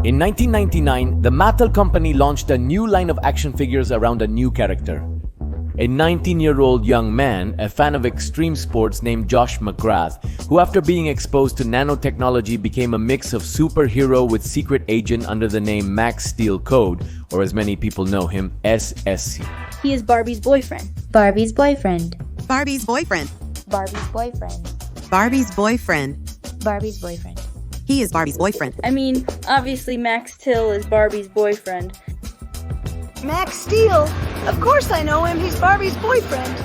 In 1999, the Mattel company launched a new line of action figures around a new character. A 19-year-old young man, a fan of extreme sports named Josh McGrath, who after being exposed to nanotechnology became a mix of superhero with secret agent under the name Max Steel Code, or as many people know him, SSC. He is Barbie's boyfriend. Barbie's boyfriend. Barbie's boyfriend. Barbie's boyfriend. Barbie's boyfriend. Barbie's boyfriend. He is Barbie's boyfriend. I mean, obviously Max Till is Barbie's boyfriend. Max Steel? Of course I know him, he's Barbie's boyfriend.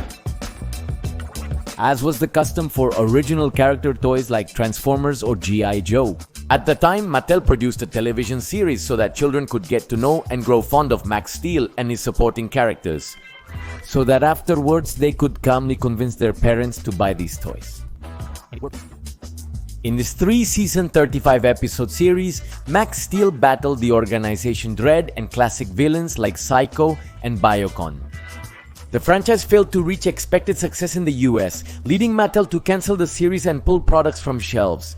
As was the custom for original character toys like Transformers or G.I. Joe. At the time, Mattel produced a television series so that children could get to know and grow fond of Max Steel and his supporting characters, so that afterwards they could calmly convince their parents to buy these toys. In this 3-season, 35-episode series, Max Steel battled the organization Dredd and classic villains like Psycho and Biocon. The franchise failed to reach expected success in the US, leading Mattel to cancel the series and pull products from shelves.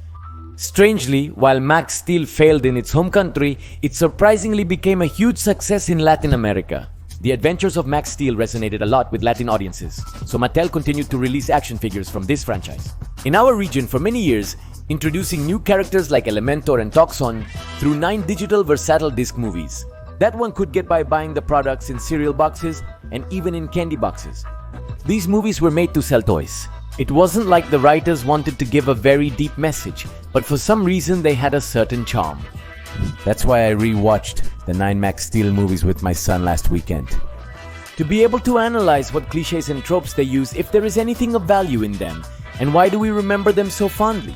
Strangely, while Max Steel failed in its home country, it surprisingly became a huge success in Latin America. The adventures of Max Steel resonated a lot with Latin audiences, so Mattel continued to release action figures from this franchise. In our region for many years, introducing new characters like Elementor and Toxon through 9 digital versatile disc movies. That one could get by buying the products in cereal boxes and even in candy boxes. These movies were made to sell toys. It wasn't like the writers wanted to give a very deep message, but for some reason they had a certain charm. That's why I rewatched the 9 Max Steel movies with my son last weekend. To be able to analyze what cliches and tropes they use, if there is anything of value in them, and why do we remember them so fondly?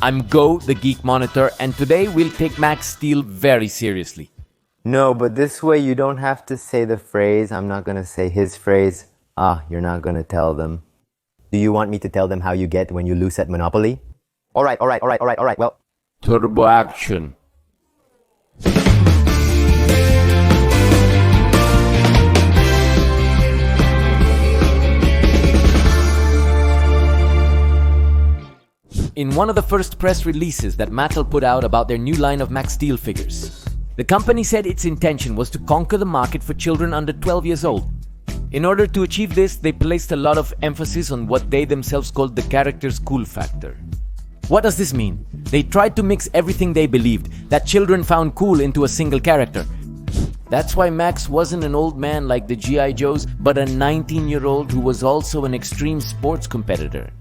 I'm Go, the Geek Monitor, and today we'll take Max Steel very seriously. No, but this way you don't have to say the phrase. I'm not gonna say his phrase. You're not gonna tell them. Do you want me to tell them how you get when you lose at Monopoly? Alright, well. Turbo action. In one of the first press releases that Mattel put out about their new line of Max Steel figures, the company said its intention was to conquer the market for children under 12 years old. In order to achieve this, they placed a lot of emphasis on what they themselves called the character's cool factor. What does this mean? They tried to mix everything they believed that children found cool into a single character. That's why Max wasn't an old man like the G.I. Joes, but a 19-year-old who was also an extreme sports competitor.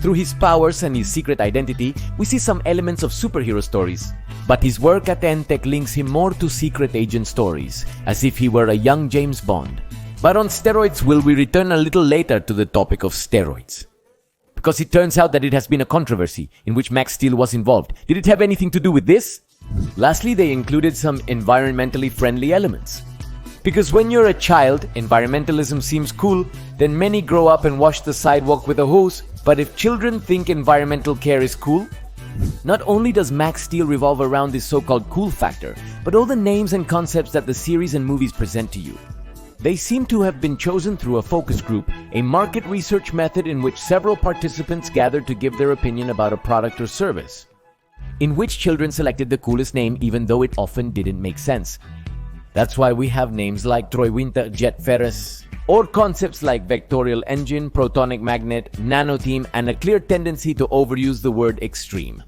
Through his powers and his secret identity, we see some elements of superhero stories. But his work at Entech links him more to secret agent stories, as if he were a young James Bond. But on steroids, will we return a little later to the topic of steroids? Because it turns out that it has been a controversy in which Max Steel was involved. Did it have anything to do with this? Lastly, they included some environmentally friendly elements. Because when you're a child, environmentalism seems cool, then many grow up and wash the sidewalk with a hose. But if children think environmental care is cool, not only does Max Steel revolve around this so-called cool factor, but all the names and concepts that the series and movies present to you. They seem to have been chosen through a focus group, a market research method in which several participants gathered to give their opinion about a product or service, in which children selected the coolest name even though it often didn't make sense. That's why we have names like Troy Winter, Jet Ferris, or concepts like vectorial engine, protonic magnet, nanoteam, and a clear tendency to overuse the word extreme.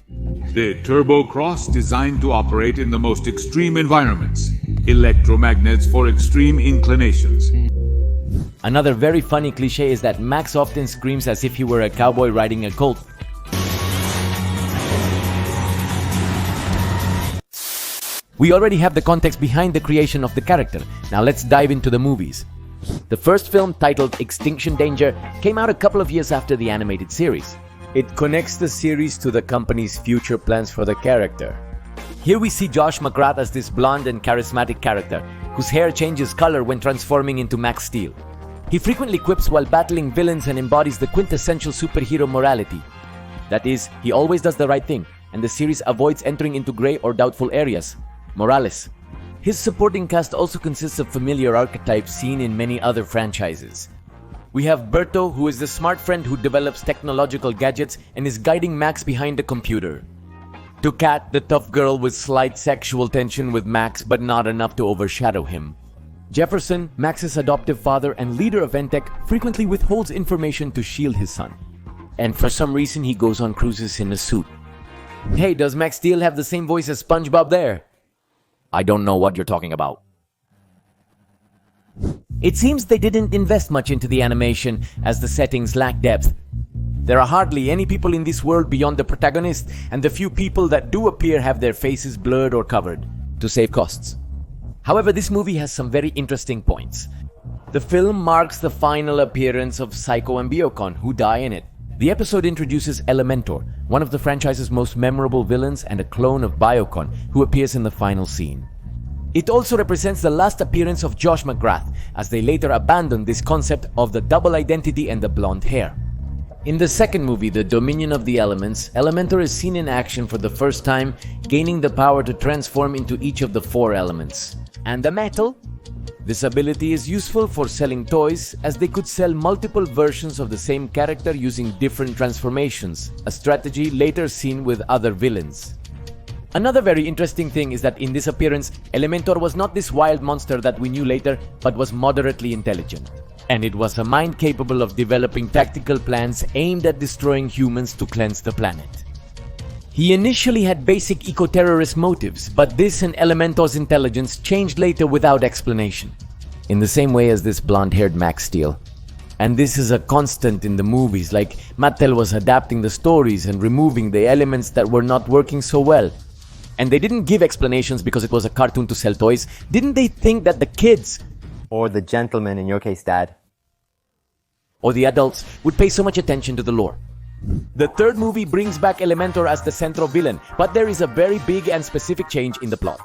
The Turbo Cross designed to operate in the most extreme environments. Electromagnets for extreme inclinations. Another very funny cliche is that Max often screams as if he were a cowboy riding a colt. We already have the context behind the creation of the character. Now let's dive into the movies. The first film, titled Extinction Danger, came out a couple of years after the animated series. It connects the series to the company's future plans for the character. Here we see Josh McGrath as this blonde and charismatic character, whose hair changes color when transforming into Max Steel. He frequently quips while battling villains and embodies the quintessential superhero morality. That is, he always does the right thing, and the series avoids entering into gray or doubtful areas. Morales. His supporting cast also consists of familiar archetypes seen in many other franchises. We have Berto, who is the smart friend who develops technological gadgets and is guiding Max behind the computer. To Kat, the tough girl with slight sexual tension with Max but not enough to overshadow him. Jefferson, Max's adoptive father and leader of Entech, frequently withholds information to shield his son. And for some reason he goes on cruises in a suit. Hey, does Max Steel have the same voice as SpongeBob there? I don't know what you're talking about. It seems they didn't invest much into the animation as the settings lack depth. There are hardly any people in this world beyond the protagonist, and the few people that do appear have their faces blurred or covered to save costs. However, this movie has some very interesting points. The film marks the final appearance of Psycho and Biocon, who die in it. The episode introduces Elementor, one of the franchise's most memorable villains and a clone of Biocon, who appears in the final scene. It also represents the last appearance of Josh McGrath, as they later abandoned this concept of the double identity and the blonde hair. In the second movie, The Dominion of the Elements, Elementor is seen in action for the first time, gaining the power to transform into each of the 4 elements. And the metal? This ability is useful for selling toys, as they could sell multiple versions of the same character using different transformations, a strategy later seen with other villains. Another very interesting thing is that in this appearance, Elementor was not this wild monster that we knew later, but was moderately intelligent. And it was a mind capable of developing tactical plans aimed at destroying humans to cleanse the planet. He initially had basic eco-terrorist motives, but this and Elementor's intelligence changed later without explanation. In the same way as this blonde-haired Max Steel. And this is a constant in the movies, like Mattel was adapting the stories and removing the elements that were not working so well. And they didn't give explanations because it was a cartoon to sell toys. Didn't they think that the kids, Or the gentleman, in your case, Dad. or the adults, would pay so much attention to the lore? The third movie brings back Elementor as the central villain, but there is a very big and specific change in the plot.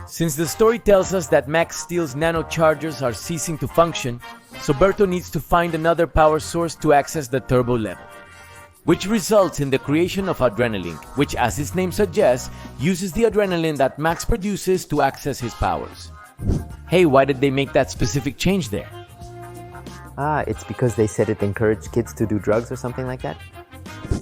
Since the story tells us that Max Steel's nanochargers are ceasing to function, Soberto needs to find another power source to access the turbo level, which results in the creation of Adrenalink, which, as its name suggests, uses the adrenaline that Max produces to access his powers. Hey, why did they make that specific change there? It's because they said it encouraged kids to do drugs or something like that?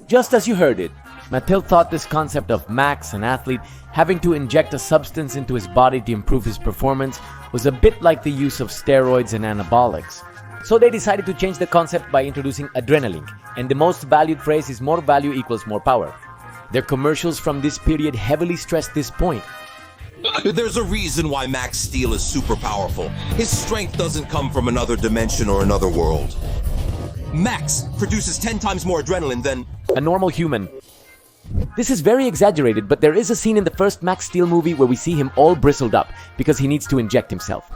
Just as you heard it, Mattel thought this concept of Max, an athlete, having to inject a substance into his body to improve his performance was a bit like the use of steroids and anabolics. So they decided to change the concept by introducing Adrenalink, and the most valued phrase is more value equals more power. Their commercials from this period heavily stressed this point. There's a reason why Max Steel is super powerful. His strength doesn't come from another dimension or another world. Max produces 10 times more adrenaline than A normal human. This is very exaggerated, but there is a scene in the first Max Steel movie where we see him all bristled up because he needs to inject himself.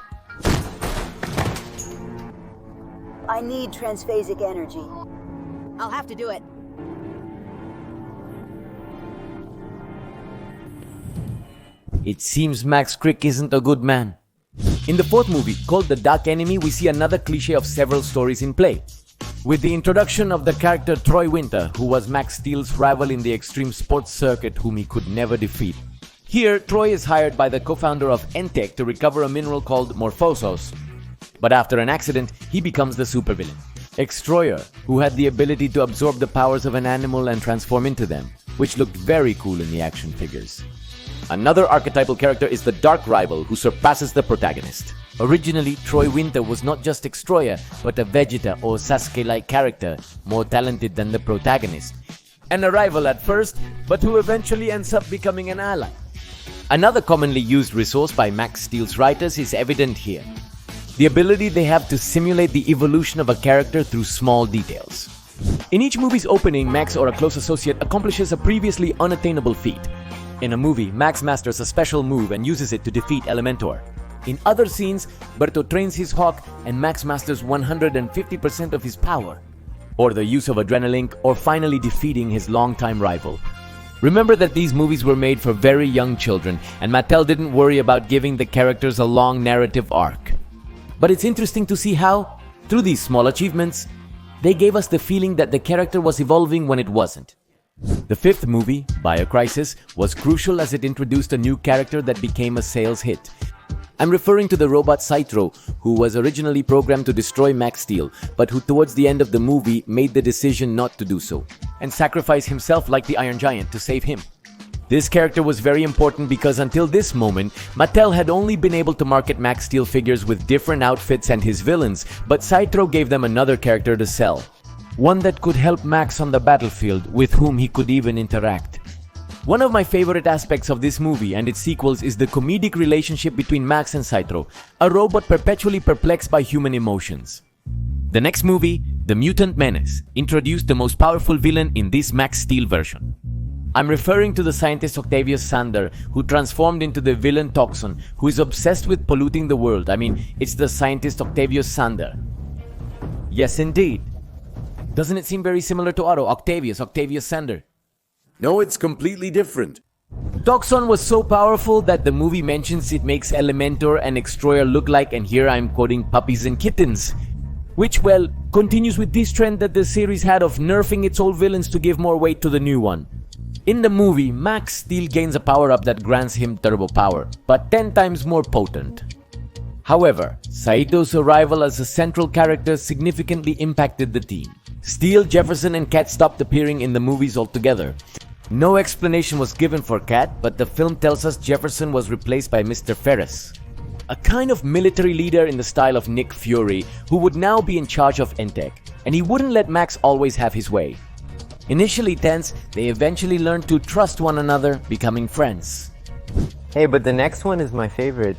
I need transphasic energy. I'll have to do it. It seems Max Crick isn't a good man. In the fourth movie, called The Dark Enemy, we see another cliche of several stories in play. With the introduction of the character Troy Winter, who was Max Steel's rival in the extreme sports circuit whom he could never defeat. Here, Troy is hired by the co-founder of Entech to recover a mineral called Morphosos. But after an accident, he becomes the supervillain, Extroyer, who had the ability to absorb the powers of an animal and transform into them, which looked very cool in the action figures. Another archetypal character is the Dark Rival, who surpasses the protagonist. Originally, Troy Winter was not just Extroyer, but a Vegeta or Sasuke-like character, more talented than the protagonist. And a rival at first, but who eventually ends up becoming an ally. Another commonly used resource by Max Steel's writers is evident here. The ability they have to simulate the evolution of a character through small details. In each movie's opening, Max or a close associate accomplishes a previously unattainable feat. In a movie, Max masters a special move and uses it to defeat Elementor. In other scenes, Berto trains his hawk and Max masters 150% of his power. Or the use of Adrenalink, or finally defeating his longtime rival. Remember that these movies were made for very young children, and Mattel didn't worry about giving the characters a long narrative arc. But it's interesting to see how, through these small achievements, they gave us the feeling that the character was evolving when it wasn't. The fifth movie, Biocrisis, was crucial as it introduced a new character that became a sales hit. I'm referring to the robot Saitro, who was originally programmed to destroy Max Steel, but who towards the end of the movie made the decision not to do so, and sacrifice himself like the Iron Giant to save him. This character was very important because until this moment, Mattel had only been able to market Max Steel figures with different outfits and his villains, but Saitro gave them another character to sell. One that could help Max on the battlefield, with whom he could even interact. One of my favorite aspects of this movie and its sequels is the comedic relationship between Max and Saitro, a robot perpetually perplexed by human emotions. The next movie, The Mutant Menace, introduced the most powerful villain in this Max Steel version. I'm referring to the scientist Octavius Sander, who transformed into the villain Toxon, who is obsessed with polluting the world. I mean, it's the scientist Octavius Sander. Yes, indeed. Doesn't it seem very similar to Otto, Octavius Sander? No, it's completely different. Toxon was so powerful that the movie mentions it makes Elementor and Extroyer look like, and here I'm quoting, puppies and kittens. Which, well, continues with this trend that the series had of nerfing its old villains to give more weight to the new one. In the movie, Max Steel gains a power-up that grants him turbo power, but 10 times more potent. However, Saitro's arrival as a central character significantly impacted the team. Steel, Jefferson, and Cat stopped appearing in the movies altogether. No explanation was given for Cat, but the film tells us Jefferson was replaced by Mr. Ferris, a kind of military leader in the style of Nick Fury, who would now be in charge of Entech, and he wouldn't let Max always have his way. Initially tense, they eventually learned to trust one another, becoming friends. Hey, but the next one is my favorite.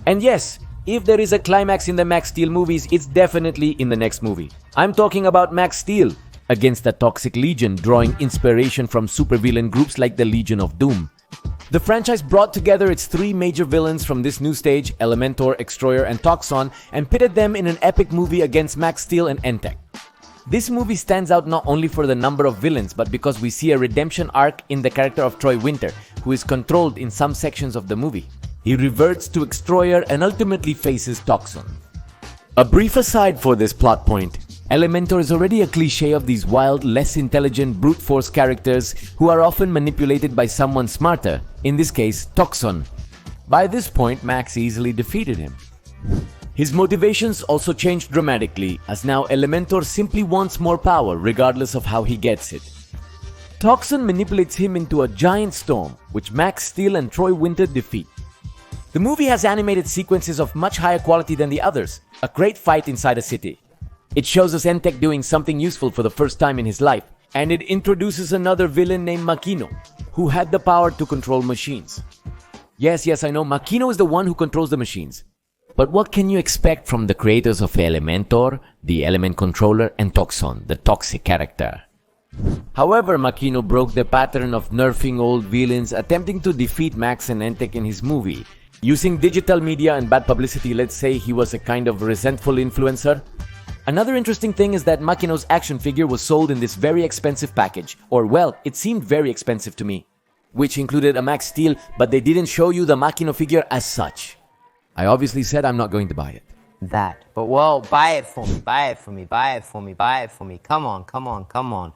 And yes, if there is a climax in the Max Steel movies, it's definitely in the next movie. I'm talking about Max Steel against the Toxic Legion, drawing inspiration from supervillain groups like the Legion of Doom. The franchise brought together its three major villains from this new stage, Elementor, Extroyer, and Toxon, and pitted them in an epic movie against Max Steel and Entech. This movie stands out not only for the number of villains, but because we see a redemption arc in the character of Troy Winter, who is controlled in some sections of the movie. He reverts to Extroyer and ultimately faces Toxon. A brief aside for this plot point, Elementor is already a cliché of these wild, less intelligent, brute force characters who are often manipulated by someone smarter, in this case, Toxon. By this point, Max easily defeated him. His motivations also changed dramatically, as now Elementor simply wants more power regardless of how he gets it. Toxon manipulates him into a giant storm, which Max Steel and Troy Winter defeat. The movie has animated sequences of much higher quality than the others, a great fight inside a city. It shows us Entech doing something useful for the first time in his life, and it introduces another villain named Makino, who had the power to control machines. Yes, I know, Makino is the one who controls the machines. But what can you expect from the creators of Elementor, the Element Controller, and Toxon, the toxic character? However, Makino broke the pattern of nerfing old villains, attempting to defeat Max and Entech in his movie. Using digital media and bad publicity, let's say he was a kind of resentful influencer. Another interesting thing is that Makino's action figure was sold in this very expensive package, or well, it seemed very expensive to me, which included a Max Steel, but they didn't show you the Makino figure as such. I obviously said I'm not going to buy it. But well, buy it for me, buy it for me, buy it for me, buy it for me. Come on.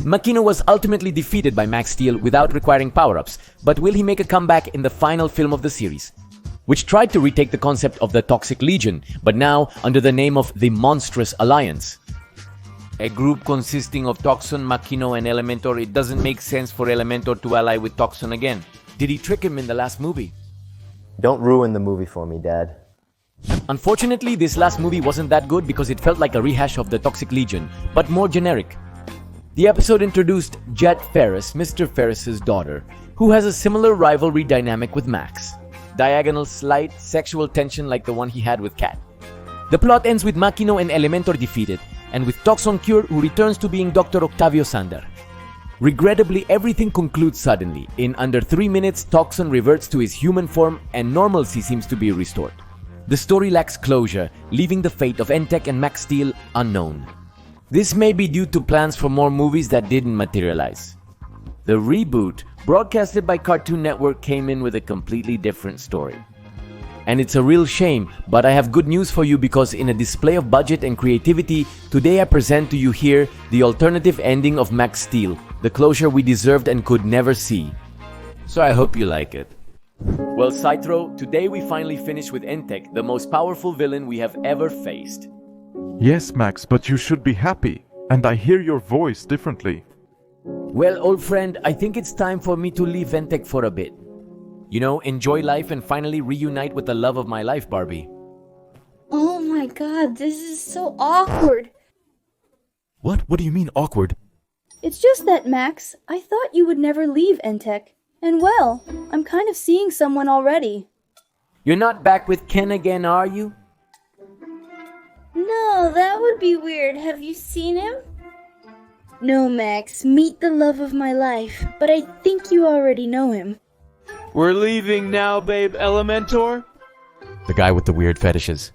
Makino was ultimately defeated by Max Steel without requiring power-ups, but will he make a comeback in the final film of the series, which tried to retake the concept of the Toxic Legion, but now under the name of the Monstrous Alliance. A group consisting of Toxon, Makino, and Elementor. It doesn't make sense for Elementor to ally with Toxon again. Did he trick him in the last movie? Don't ruin the movie for me, Dad. Unfortunately, this last movie wasn't that good because it felt like a rehash of the Toxic Legion, but more generic. The episode introduced Jet Ferris, Mr. Ferris's daughter, who has a similar rivalry dynamic with Max. Diagonal slight sexual tension like the one he had with Cat. The plot ends with Makino and Elementor defeated, and with Toxon cured, who returns to being Dr. Octavio Sander. Regrettably, everything concludes suddenly. In under 3 minutes, Toxon reverts to his human form and normalcy seems to be restored. The story lacks closure, leaving the fate of Entech and Max Steel unknown. This may be due to plans for more movies that didn't materialize. The reboot, broadcasted by Cartoon Network, came in with a completely different story. And it's a real shame, but I have good news for you because in a display of budget and creativity, today I present to you here the alternative ending of Max Steel, the closure we deserved and could never see. So I hope you like it. Well, Saitro, today we finally finish with Entech, the most powerful villain we have ever faced. Yes, Max, but you should be happy, and I hear your voice differently. Well, old friend, I think it's time for me to leave Ventec for a bit. You know, enjoy life and finally reunite with the love of my life, Barbie. Oh my god, this is so awkward. What? What do you mean, awkward? It's just that, Max, I thought you would never leave Entech. And well, I'm kind of seeing someone already. You're not back with Ken again, are you? No, that would be weird. Have you seen him? No, Max, meet the love of my life, but I think you already know him. We're leaving now, babe Elementor? The guy with the weird fetishes.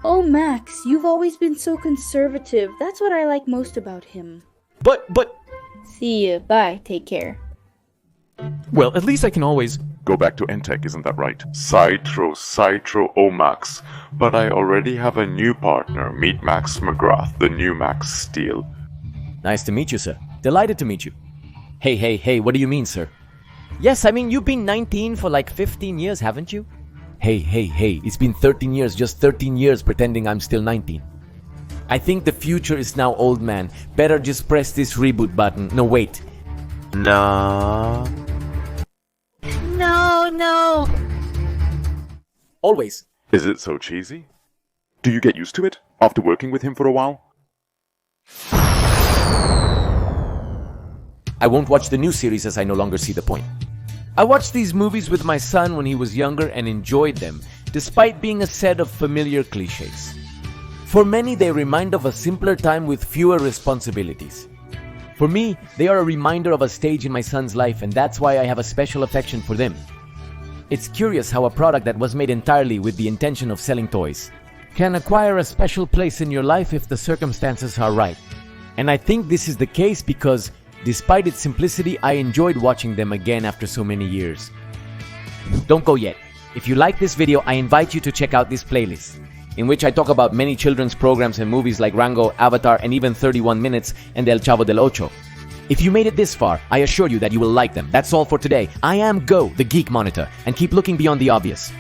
Oh, Max, you've always been so conservative. That's what I like most about him. But... See ya. Bye. Take care. Well, at least I can always... Go back to Entech, isn't that right? Saitro, oh Max. But I already have a new partner. Meet Max McGrath, the new Max Steel. Nice to meet you, sir. Delighted to meet you. Hey, what do you mean, sir? Yes, I mean, you've been 19 for like 15 years, haven't you? Hey, it's been 13 years, just 13 years pretending I'm still 19. I think the future is now, old man. Better just press this reboot button. No, wait. No. No. Always. Is it so cheesy? Do you get used to it after working with him for a while? I won't watch the new series as I no longer see the point. I watched these movies with my son when he was younger and enjoyed them, despite being a set of familiar cliches. For many, they remind of a simpler time with fewer responsibilities. For me, they are a reminder of a stage in my son's life, and that's why I have a special affection for them. It's curious how a product that was made entirely with the intention of selling toys can acquire a special place in your life if the circumstances are right. And I think this is the case because, despite its simplicity, I enjoyed watching them again after so many years. Don't go yet. If you like this video, I invite you to check out this playlist, in which I talk about many children's programs and movies like Rango, Avatar, and even 31 Minutes and El Chavo del Ocho. If you made it this far, I assure you that you will like them. That's all for today. I am Go, the Geek Monitor, and keep looking beyond the obvious.